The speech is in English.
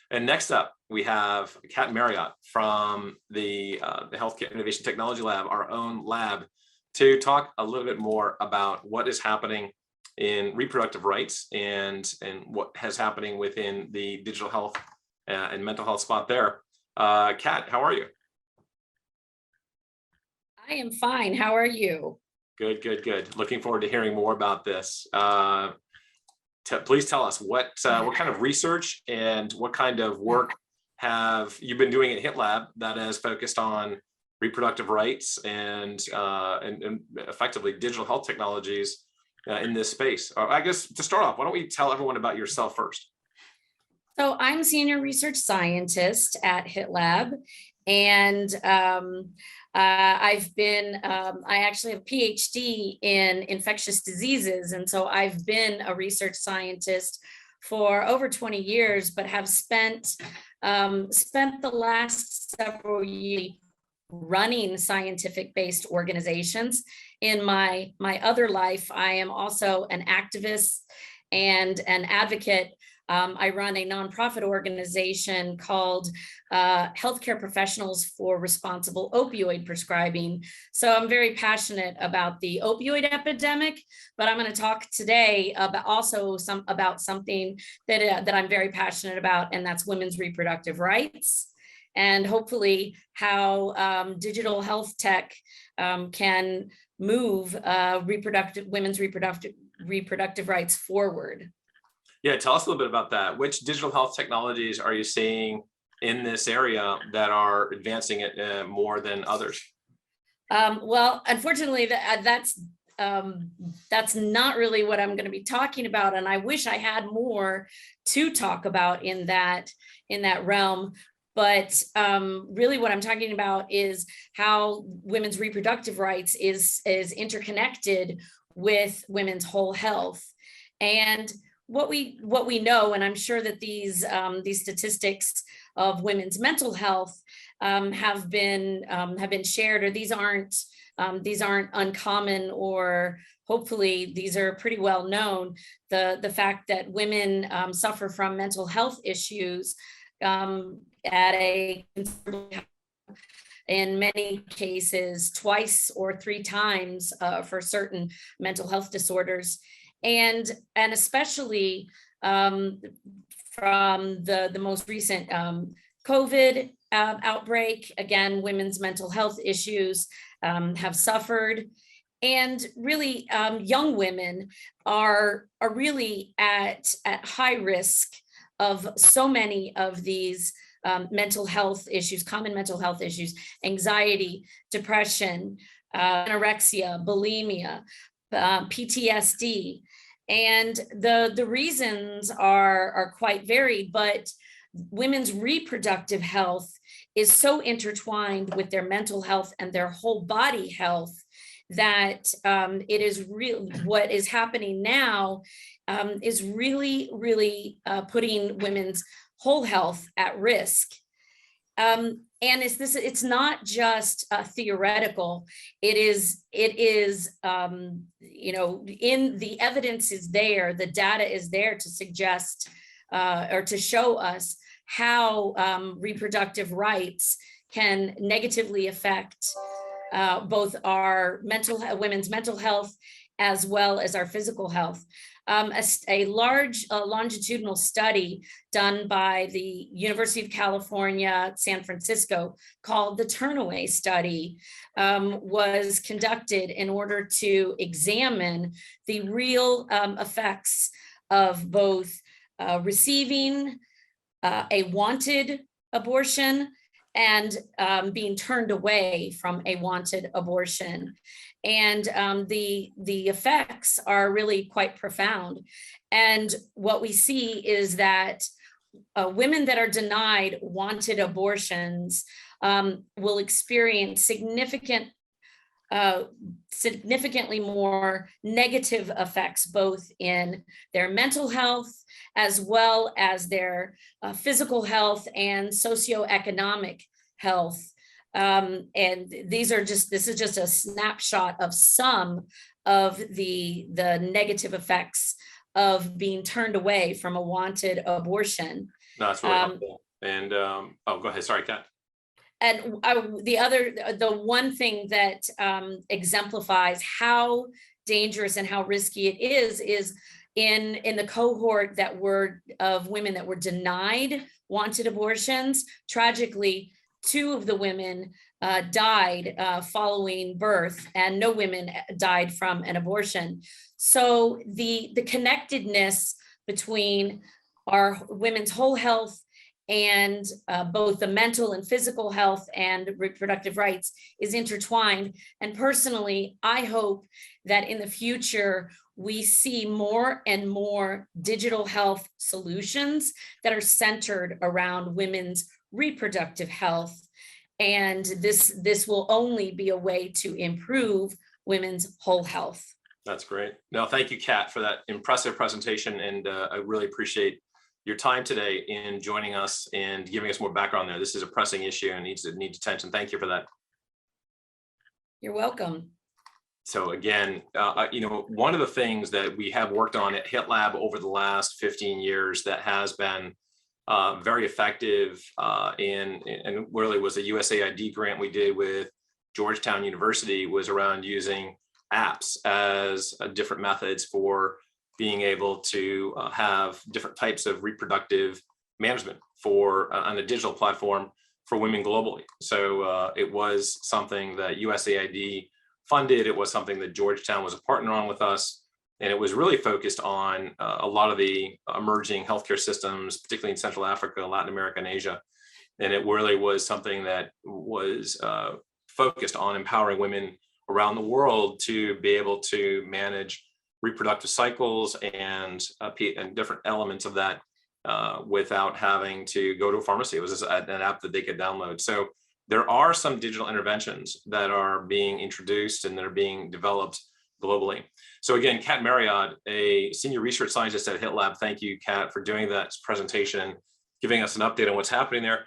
And next up, we have Kat Marriott from the Healthcare Innovation Technology Lab, our own lab, to talk a little bit more about what is happening in reproductive rights and what is happening within the digital health and mental health spot there. Kat, how are you? I am fine. How are you? Good, good, good. Looking forward to hearing more about this. Please tell us what kind of research and what kind of work have you been doing at HITLAB that is focused on reproductive rights and effectively digital health technologies in this space. I guess to start off, why don't we tell everyone about yourself first? So I'm senior research scientist at HITLAB, and I actually have a PhD in infectious diseases. And so I've been a research scientist for over 20 years, but have spent the last several years running scientific-based organizations. In my other life, I am also an activist and an advocate. I run a nonprofit organization called Healthcare Professionals for Responsible Opioid Prescribing. So I'm very passionate about the opioid epidemic, but I'm going to talk today about something that I'm very passionate about, and that's women's reproductive rights, and hopefully how digital health tech can move women's reproductive rights forward. Yeah, tell us a little bit about that. Which digital health technologies are you seeing in this area that are advancing it more than others? Well, unfortunately, that's not really what I'm going to be talking about, and I wish I had more to talk about in that realm. But really, what I'm talking about is how women's reproductive rights is interconnected with women's whole health. And what we know, and I'm sure that these statistics of women's mental health have been shared, or these aren't uncommon, or hopefully these are pretty well known. The fact that women suffer from mental health issues in many cases twice or three times for certain mental health disorders. And especially from the most recent COVID outbreak, again, women's mental health issues have suffered. And really, young women are really at high risk of so many of these mental health issues, common mental health issues: anxiety, depression, anorexia, bulimia, PTSD. And the reasons are quite varied, but women's reproductive health is so intertwined with their mental health and their whole body health that it is real. What is happening now is really putting women's whole health at risk. And it's not just theoretical. It is in the evidence is there, the data is there to suggest or to show us how reproductive rights can negatively affect both our women's mental health as well as our physical health. A large longitudinal study done by the University of California, San Francisco, called the Turnaway study, was conducted in order to examine the real effects of both receiving a wanted abortion and being turned away from a wanted abortion. And the effects are really quite profound. And what we see is that women that are denied wanted abortions will experience significantly more negative effects, both in their mental health as well as their physical health and socioeconomic health. And this is just a snapshot of some of the negative effects of being turned away from a wanted abortion. No, that's really Um, helpful. And oh, go ahead. Sorry, Kat. And the one thing that exemplifies how dangerous and how risky it is in the cohort that were of women that were denied wanted abortions. Tragically, 2 of the women died following birth, and no women died from an abortion. So the connectedness between our women's whole health and both the mental and physical health and reproductive rights is intertwined. And personally, I hope that in the future, we see more and more digital health solutions that are centered around women's reproductive health. And this will only be a way to improve women's whole health. That's great. No, thank you, Kat, for that impressive presentation. And I really appreciate your time today in joining us and giving us more background there. This is a pressing issue and needs attention. Thank you for that. You're welcome. So again, one of the things that we have worked on at HITLAB over the last 15 years that has been very effective and really was a USAID grant we did with Georgetown University was around using apps as different methods for being able to have different types of reproductive management for on a digital platform for women globally. So it was something that USAID funded. It was something that Georgetown was a partner on with us. And it was really focused on a lot of the emerging healthcare systems, particularly in Central Africa, Latin America, and Asia. And it really was something that was focused on empowering women around the world to be able to manage reproductive cycles and different elements of that without having to go to a pharmacy. It was an app that they could download. So there are some digital interventions that are being introduced and that are being developed globally. So again, Kat Marriott, a senior research scientist at HITLAB. Thank you, Kat, for doing that presentation, giving us an update on what's happening there.